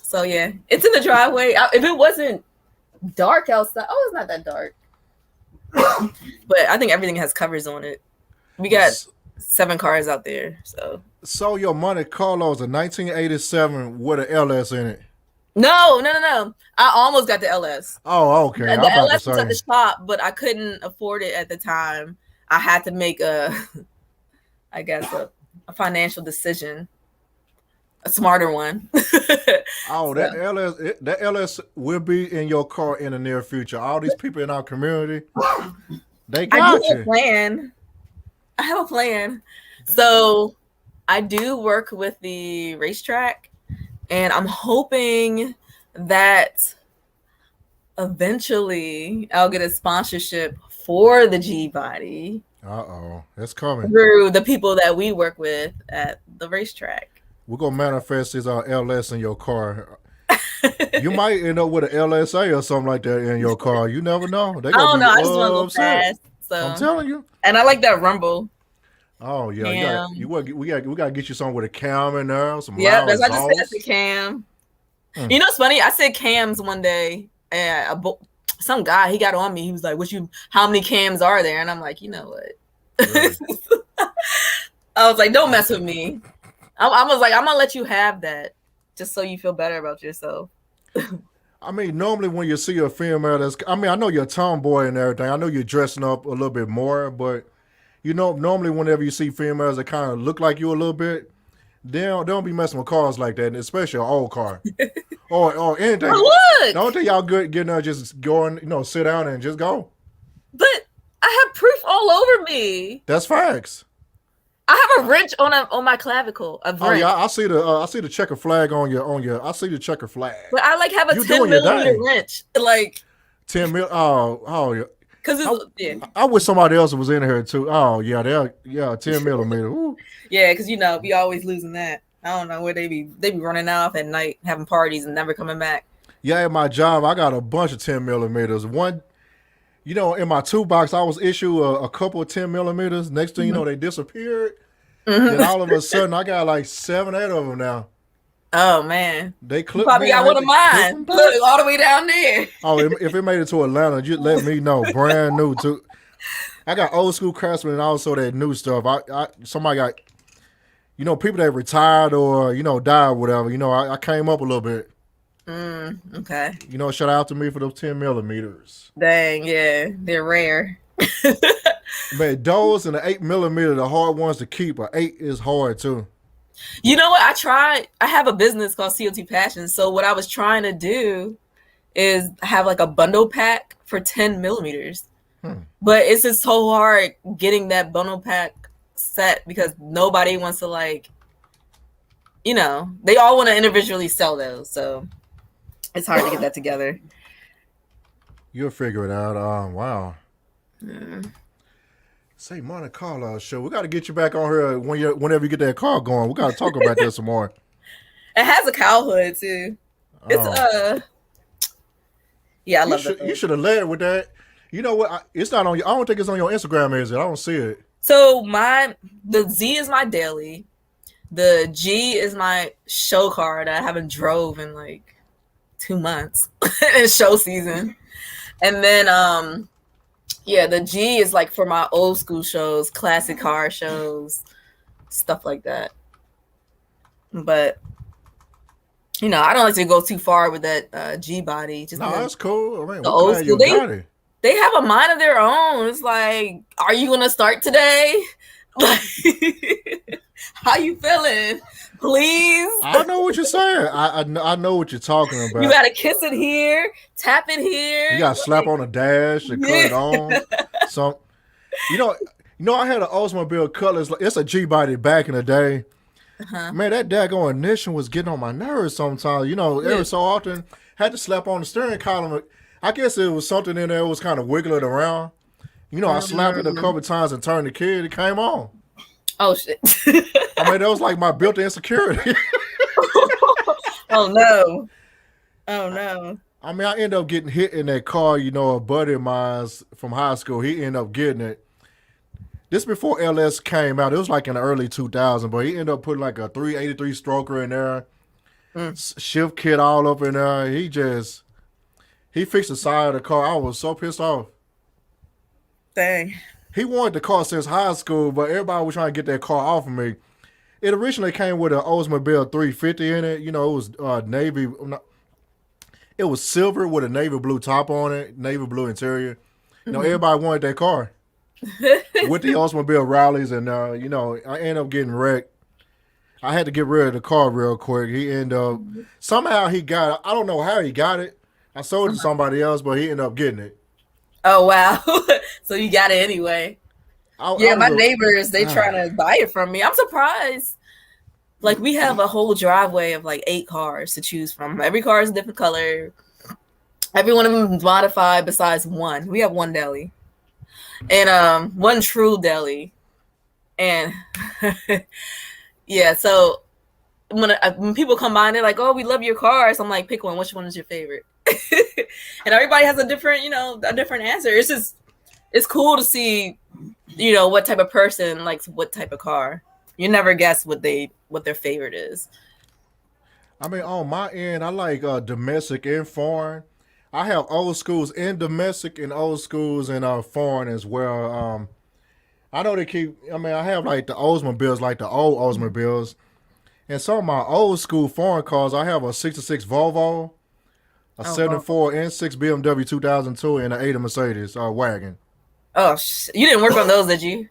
So yeah, it's in the driveway. If it wasn't dark outside, it's not that dark. But I think everything has covers on it. We got 7 cars out there. So your Monte Carlo is a 1987 with an LS in it. No. I almost got the LS. Oh, okay. The LS was at the shop, but I couldn't afford it at the time. I had to make a financial decision, a smarter one. That LS will be in your car in the near future. All these people in our community, they got you. I have a plan. So I do work with the racetrack, and I'm hoping that eventually I'll get a sponsorship for the G body. That's coming Through the people that we work with at the racetrack. We're gonna manifest this LS in your car. You might end up with an LSA or something like that in your car. You never know. I don't know. I just want to go fast. So I'm telling you. And I like that rumble. Oh yeah, we gotta get you something with a cam in there. Yeah, that's what I just said. The cam. You know, it's funny. I said cams one day, and some guy he got on me. He was like, how many cams are there?" And I'm like, you know what? Really? I was like, don't mess with me. I was like, I'm gonna let you have that, just so you feel better about yourself. I mean, normally when you see a female I know you're a tomboy and everything. I know you're dressing up a little bit more, but you know, normally whenever you see females that kind of look like you a little bit, they don't be messing with cars like that, especially an old car or anything. Look, don't think y'all good getting there, just going, sit down and just go. But I have proof all over me. That's facts. I have a wrench on my clavicle. Oh yeah, I see the checker flag on your. I see the checker flag. But I have a 10mm wrench, like 10 mil. Oh yeah. Because I wish somebody else was in here too. Oh yeah, 10mm. Ooh. Yeah, because we always losing that. I don't know where they be running off at night, having parties and never coming back. Yeah, at my job, I got a bunch of 10mm. One, in my toolbox, I was issued a couple of 10mm. Next thing you know, they disappeared. And all of a sudden, I got like 7, 8 of them now. Oh man, they clipped. Probably got one of mine. Look, all the way down there. Oh, if it made it to Atlanta, just let me know. Brand new too. I got old school Craftsman and also that new stuff. Somebody got, people that retired or died, or whatever. I came up a little bit. Okay. Shout out to me for those 10mm. Dang, yeah, they're rare. Man, those and the 8mm, the hard ones to keep. An 8 is hard too. You know what? I have a business called COT Passion. So what I was trying to do is have like a bundle pack for 10mm. But it's just so hard getting that bundle pack set because nobody wants to they all want to individually sell those. So it's hard to get that together. You'll figure it out. Wow. Yeah. Say Monte Carlo show. We got to get you back on here whenever you get that car going. We got to talk about that some more. It has a cow hood too. It's yeah, I love that. You should have led with that. You know what? It's not on. I don't think it's on your Instagram, is it? I don't see it. So the Z is my daily. The G is my show car that I haven't drove in like 2 months. It's show season, and then the G is like for my old school shows, classic car shows, stuff like that. But I don't like to go too far with that G body. That's cool. I mean, the old school, they have a mind of their own. It's like, are you gonna start today? Like, how you feeling? Please. I know what you're saying. I know what you're talking about. You gotta kiss it here, tap it here. You gotta slap on the dash and cut it on. So, I had an Oldsmobile Cutlass. It's a G body back in the day. Man, that daggone ignition was getting on my nerves sometimes. Every so often had to slap on the steering column. I guess it was something in there that was kind of wiggling around. You know, I slapped it a couple times and turned the kid. It came on. Oh shit. I mean, that was like my built-in security. Oh no. Oh no. I mean, I ended up getting hit in that car. You know, a buddy of mine from high school, he ended up getting it. This before LS came out. It was like in the early 2000s, but he ended up putting like a 383 stroker in there, shift kit all up in there. He fixed the side of the car. I was so pissed off. Dang. He wanted the car since high school, but everybody was trying to get that car off of me. It originally came with an Oldsmobile 350 in it. You know, it was navy. It was silver with a navy blue top on it, navy blue interior. You know, everybody wanted that car. With the Oldsmobile rallies, and you know, I ended up getting wrecked. I had to get rid of the car real quick. He ended up somehow he got it. I don't know how he got it. I sold it to somebody else, but he ended up getting it. Oh wow. So you got it anyway. My neighbors, they trying to buy it from me. I'm surprised. Like, we have a whole driveway of like 8 cars to choose from. Every car is a different color. Every one of them is modified besides one. We have one deli. And one true deli. And yeah, so when people come by and they're like, "Oh, we love your cars," I'm like, "Pick one. Which one is your favorite?" And everybody has a different, a different answer. It's cool to see, what type of person likes what type of car. You never guess what their favorite is. I mean, on my end, I like domestic and foreign. I have old schools in domestic and old schools in foreign as well. I know I have like the Oldsmobiles, like the old Oldsmobiles. And some of my old school foreign cars, I have a 66 Volvo, a 74 N6 BMW 2002, and an 80 Mercedes wagon. Oh, you didn't work on those, did you?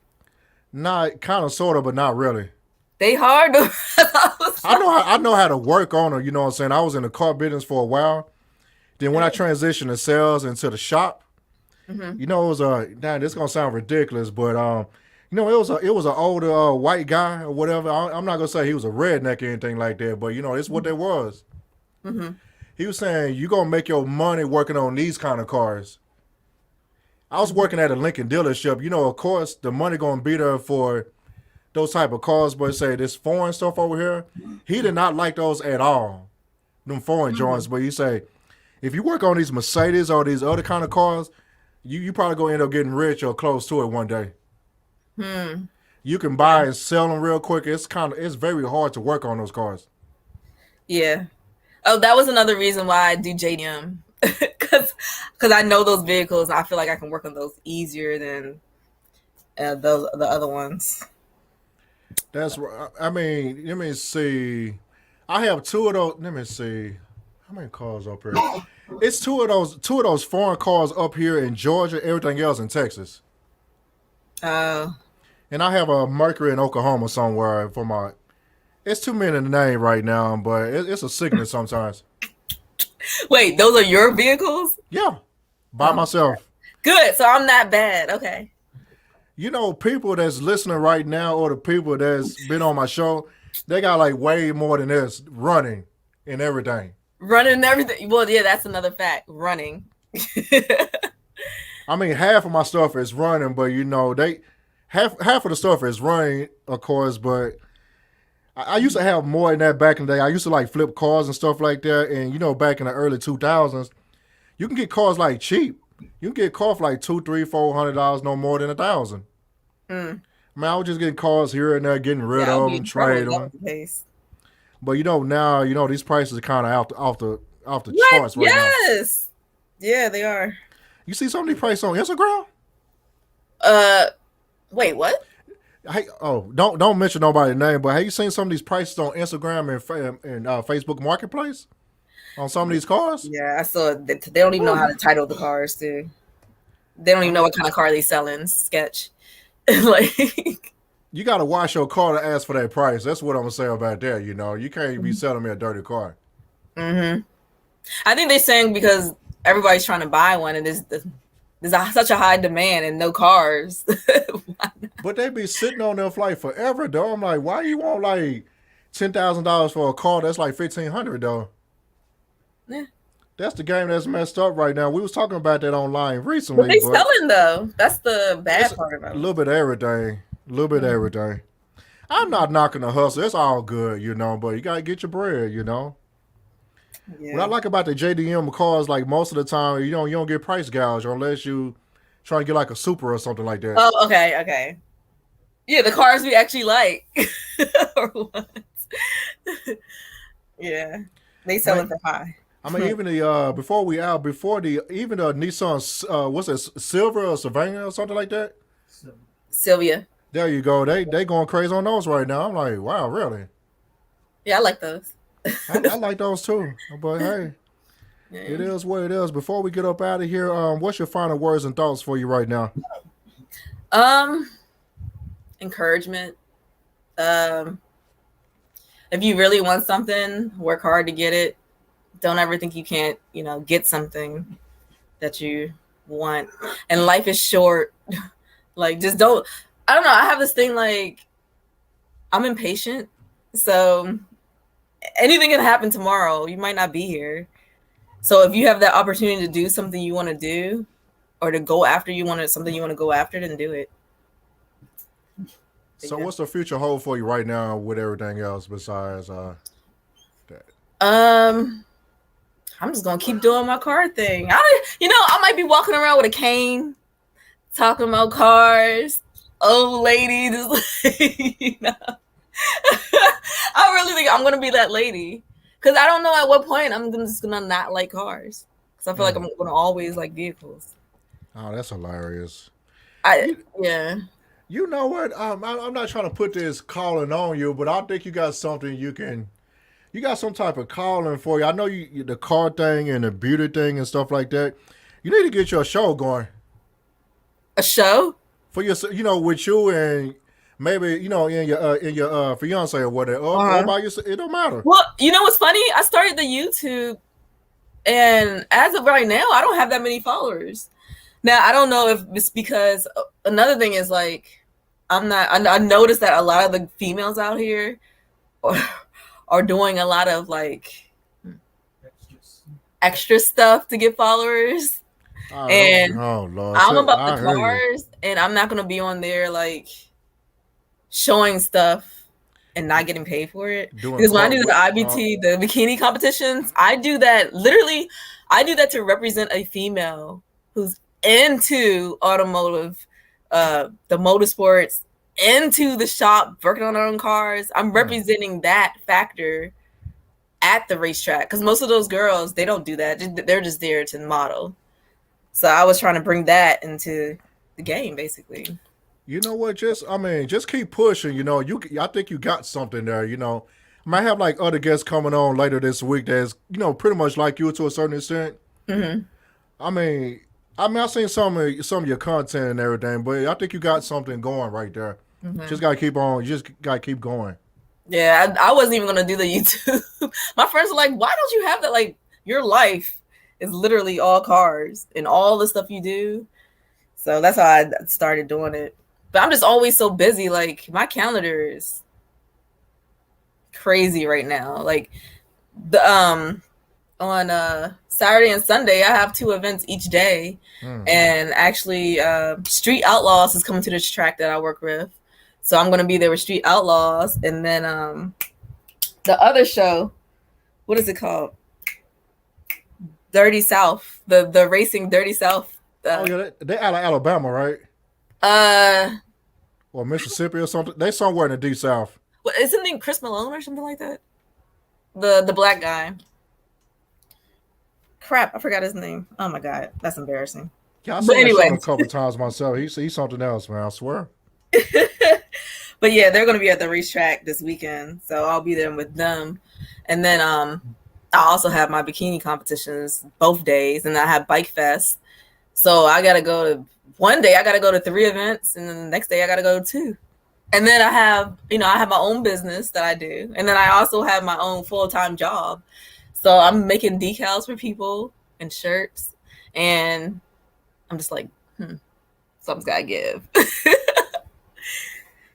Not kind of, sort of, but not really. They hard. I know how to work on them. You know what I'm saying? I was in the car business for a while. Then when I transitioned to sales into the shop, it was now this gonna sound ridiculous, but it was an older white guy or whatever. I'm not gonna say he was a redneck or anything like that, but it's what there was. He was saying you gonna make your money working on these kind of cars. I was working at a Lincoln dealership. Of course, the money gonna be there for those type of cars, but say this foreign stuff over here, he did not like those at all. Them foreign joints, but you say if you work on these Mercedes or these other kind of cars, you probably gonna end up getting rich or close to it one day. You can buy and sell them real quick. It's very hard to work on those cars. Yeah. Oh, that was another reason why I do JDM. Because I know those vehicles. And I feel like I can work on those easier than the other ones. That's right. I mean, let me see. I have 2 of those. Let me see. How many cars up here? It's two of those foreign cars up here in Georgia. Everything else in Texas. And I have a Mercury in Oklahoma somewhere for my. It's too many in the name right now, but it's a sickness sometimes. Wait, those are your vehicles? Yeah, by myself. Good, so I'm not bad. Okay. People that's listening right now, or the people that's been on my show, they got like way more than this running and everything. Running and everything. Well, yeah, that's another fact. Running. I mean, half of my stuff is running, but half of the stuff is running, of course, but I used to have more than that back in the day. I used to like flip cars and stuff like that. And back in the early 2000s, you can get cars like cheap. You can get a car for like $200, $300, $400, no more than $1,000. I mean, I was just getting cars here and there, getting rid of them, trade them. But now these prices are kind of off the charts right now. Yes, yeah, they are. You see some of these prices on Instagram? Wait, what? Hey, don't mention nobody's name, but have you seen some of these prices on Instagram and Facebook Marketplace on some of these cars? Yeah, I saw it. They don't even know how to title the cars, too. They don't even know what kind of car they selling. Sketch. Like, you got to wash your car to ask for that price. That's what I'm gonna say about that. You can't be selling me a dirty car. I think they're saying because everybody's trying to buy one, and there's such a high demand and no cars. But they be sitting on them like forever, though. I'm like, why you want like $10,000 for a car that's like $1,500 though? Yeah. That's the game that's messed up right now. We was talking about that online But recently, they but selling though. That's the it's bad a part about it. little bit of everything. A little bit of everything. I'm not knocking the hustle. It's all good, but you gotta get your bread. What I Yeah. like about the JDM cars, like most of the time, you don't get price gouge unless you try to get like a super or something like that. Oh, okay, okay. Yeah, the cars we actually like. Or what? Yeah. They selling Man, for high. I mean, even the before the even the Nissan, what's it, Silver or Savannah or something like that. Sylvia. There you go. They going crazy on those right now. I'm like, wow, really? Yeah, I like those. I like those too. But hey, it Yeah. is what it is. Before we get up out of here, what's your final words and thoughts for you right now? Um, Encouragement. Um, if you really want something, work hard to get it. Don't ever think you can't, get something that you want. And life is short. Like, just don't. I don't know. I have this thing like I'm impatient, so anything can happen tomorrow. You might not be here. So if you have that opportunity to do something you want to do, or to go after something you want to go after, then do it. So what's the future hold for you right now with everything else besides that? I'm just gonna keep doing my car thing. I might be walking around with a cane, talking about cars, old lady. I really think I'm gonna be that lady because I don't know at what point I'm just gonna not like cars because I feel like I'm gonna always like vehicles. Oh, that's hilarious. Yeah. You know what? I'm not trying to put this calling on you, but I think you got something you got some type of calling for you. I know you the car thing and the beauty thing and stuff like that. You need to get your show going. A show? For your, with you and maybe, in your fiance or whatever. Or by yourself. It don't matter. Well, you know what's funny? I started the YouTube and as of right now, I don't have that many followers. Now, I don't know if it's because another thing is like, I noticed that a lot of the females out here are doing a lot of like extra stuff to get followers. And Lord, I'm about the cars and I'm not going to be on there like showing stuff and not getting paid for it. Because when I do the IBT, the bikini competitions, I do that to represent a female who's into automotive, the motorsports, into the shop, working on their own cars. I'm representing that factor at the racetrack because most of those girls, they don't do that. They're just there to model. So I was trying to bring that into the game, basically. You know what? Just keep pushing. I think you got something there. I might have like other guests coming on later this week that's pretty much like you to a certain extent. Mm-hmm. I've seen some of your content and everything, but I think you got something going right there. Mm-hmm. Just gotta keep on. You just gotta keep going. Yeah, I wasn't even gonna do the YouTube. My friends were like, "Why don't you have that? Like, your life is literally all cars and all the stuff you do." So that's how I started doing it. But I'm just always so busy. Like, my calendar is crazy right now. Like, on Saturday and Sunday, I have 2 events each day. And actually, Street Outlaws is coming to this track that I work with. So I'm going to be there with Street Outlaws. And then the other show, what is it called? Dirty South, the racing Dirty South. They're out of Alabama, right? Or Mississippi or something. They somewhere in the deep south. What, isn't it Chris Malone or something like that? The black guy. Crap, I forgot his name. Oh my god, that's embarrassing. Yeah, I saw him a couple times myself. He's something else, man. I swear. But yeah, they're going to be at the racetrack this weekend, so I'll be there with them. And then I also have my bikini competitions both days, and I have Bike Fest. So I got to go to one day. I got to go to 3 events, and then the next day I got to go to 2. And then I have my own business that I do, and then I also have my own full-time job. So I'm making decals for people and shirts, and I'm just like, something's got to give.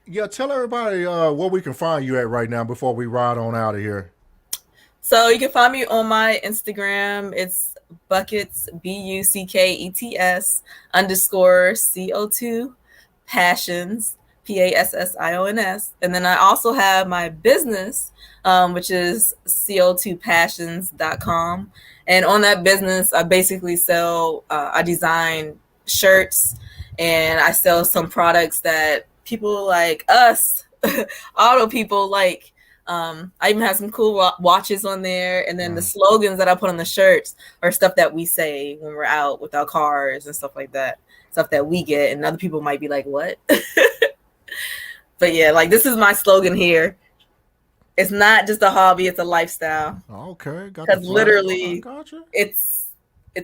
Yeah, tell everybody where we can find you at right now before we ride on out of here. So you can find me on my Instagram. It's buckets buckets underscore co2 passions passions. And then I also have my business, which is co2passions.com. And on that business, I basically sell. I design shirts, and I sell some products that people like us, auto people like. I even have some cool watches on there, and then the slogans that I put on the shirts are stuff that we say when we're out with our cars and stuff like that, stuff that we get, and other people might be like, what? But yeah, like this is my slogan here. It's not just a hobby, it's a lifestyle. Okay, because literally it's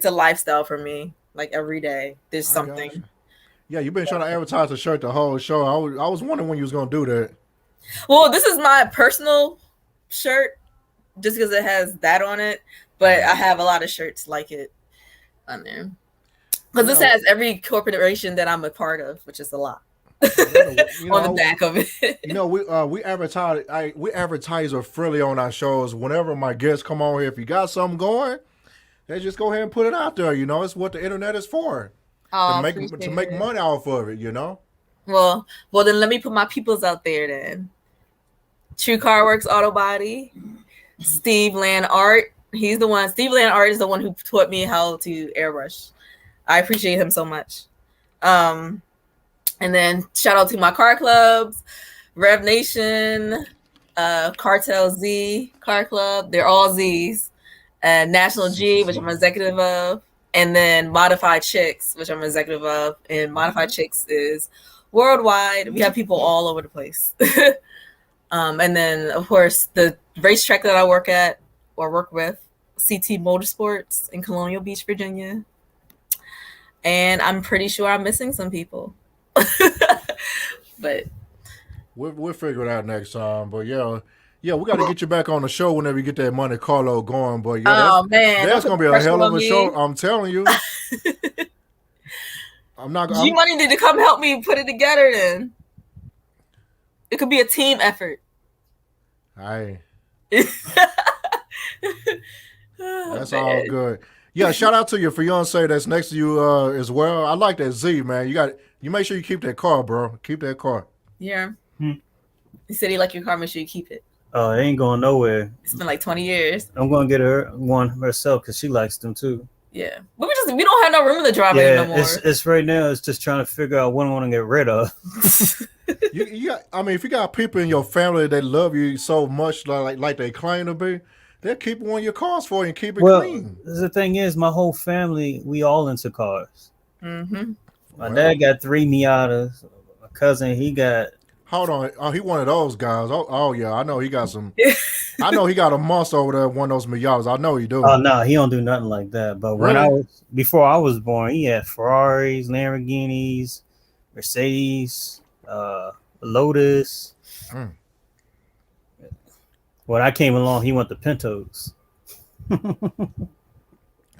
a lifestyle for me. Like every day there's something. Yeah, you've been trying to advertise the shirt the whole show. I was wondering when you was gonna do that. Well, this is my personal shirt just because it has that on it, but I have a lot of shirts like it on there because this has every corporation that I'm a part of, which is a lot. On the back of it. We advertise freely on our shows. Whenever my guests come on here, if you got something going, they just go ahead and put it out there. It's what the internet is for. To make money off of it, Well, then let me put my peoples out there then. True Car Works Auto Body, Steve Land Art. He's the one. Steve Land Art is the one who taught me how to airbrush. I appreciate him so much. And then shout out to my car clubs, Rev Nation, Cartel Z Car Club. They're all Z's. National G, which I'm executive of, and then Modified Chicks, which I'm executive of. And Modified Chicks is worldwide. We have people all over the place. And then, of course, the racetrack that I work with, CT Motorsports in Colonial Beach, Virginia. And I'm pretty sure I'm missing some people. But we'll figure it out next time. But yeah, we got to get you back on the show whenever you get that Monte Carlo going. But yeah, that's gonna be a hell of a show. I'm telling you. G-Money need to come help me put it together. Then it could be a team effort. Aye. That's all good. Yeah, shout out to your fiance that's next to you as well. I like that Z, man. You make sure you keep that car, bro. Keep that car. Yeah. He said he like your car. Make sure you keep it. Oh, it ain't going nowhere. It's been like 20 years. I'm gonna get her one herself because she likes them too. Yeah, but we don't have no room in the driveway anymore. It's right now. It's just trying to figure out what I want to get rid of. If you got people in your family that love you so much, like they claim to be, they'll keep one of your cars for you and keep it clean. The thing is, my whole family, we all into cars. Mm-hmm. My dad got 3 Miatas. My cousin, he got. Hold on. Oh, he one of those guys. Oh yeah, I know he got some. I know he got a monster over there, one of those Miatas. I know he do. Oh no, he don't do nothing like that. But before I was born, he had Ferraris, Lamborghinis, Mercedes, Lotus. When I came along, he went to Pintos.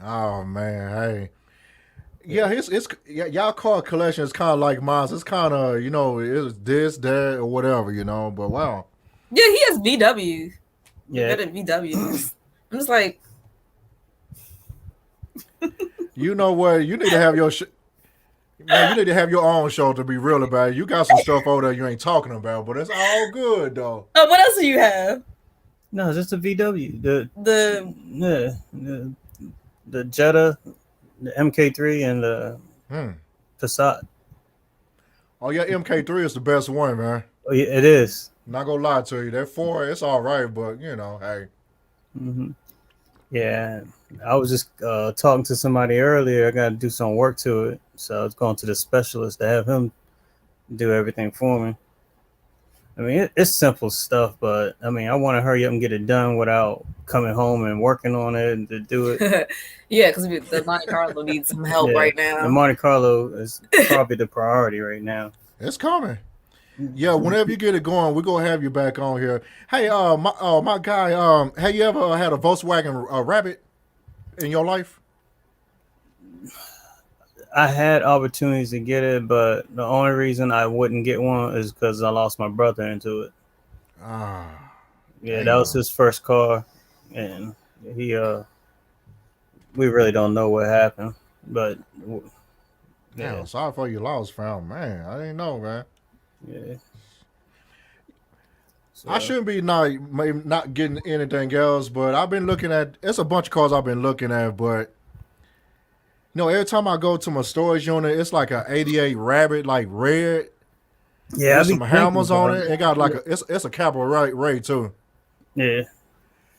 Oh man, hey. Yeah, y'all car collection is kind of like mine. It's kind of, it's this, that, or whatever, but wow. Yeah, he has VW. Yeah. Better VWs. I'm just like. You know what? You need to have your man, you need to have your own show to be real about it. You got some stuff over there you ain't talking about, but it's all good, though. Oh, what else do you have? No, just a VW. The Jetta, the MK3, and the Passat. Oh yeah, MK3 is the best one, man. Oh yeah, it is. Not gonna lie to you, that 4, it's all right, but hey. Mm-hmm. Yeah, I was just talking to somebody earlier. I got to do some work to it, so I was going to the specialist to have him do everything for me. I mean, it's simple stuff, but I mean, I want to hurry up and get it done without coming home and working on it to do it. Yeah, because the Monte Carlo needs some help right now. The Monte Carlo is probably the priority right now. It's coming. Yeah, whenever you get it going, we're gonna have you back on here. Hey, my guy, have you ever had a Volkswagen Rabbit in your life? I had opportunities to get it, but the only reason I wouldn't get one is because I lost my brother into it. Yeah, that was his first car. and he we really don't know what happened, but Damn, sorry for your loss, fam. Man, I didn't know, man. yeah. So, I shouldn't be maybe not getting anything else, but I've been looking at. It's a bunch of cars I've been looking at, but every time I go to my storage unit, it's like a '88 Rabbit, like red. yeah, With some hammers on it. It got like it's a Capital Ray too. Yeah.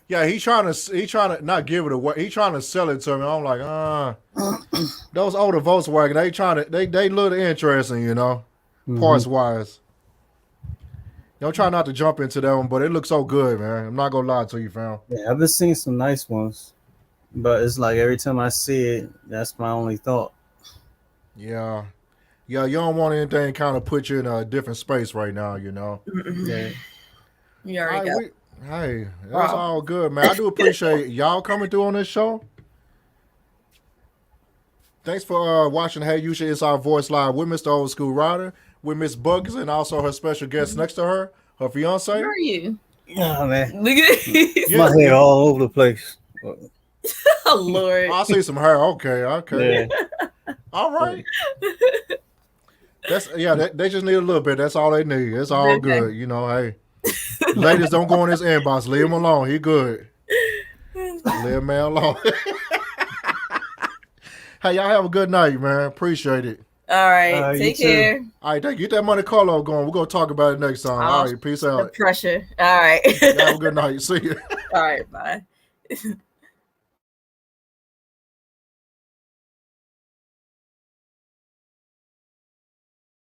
Yeah, he trying to not give it away. He trying to sell it to me. I'm like, those older Volkswagen, they look interesting, parts wise. Don't try not to jump into that one, but it looks so good, man. I'm not gonna lie to you, fam. Yeah, I've been seeing some nice ones, but it's like every time I see it, that's my only thought. Yeah, you don't want anything kind of put you in a different space right now, Yeah. You already got. Hey, that's all good, man. I do appreciate y'all coming through on this show. Thanks for watching Hey You Should. It's our voice live with Mister Old Skool Ryder, with Miss Buckets, and also her special guest next to her fiance. Where are you? Oh man, Look at these. my hair all over the place. Oh Lord. I see some hair. Okay. Yeah. All right. They just need a little bit. That's all they need. It's all good. Hey. Ladies, don't go in his inbox. Leave him alone. He good. Leave man alone. Hey, y'all have a good night, man. Appreciate it. All right. Take care. All right, get that Monte Carlo going. We're going to talk about it next time. All right, peace out. The pressure. All right. Have a good night. See you. All right, bye.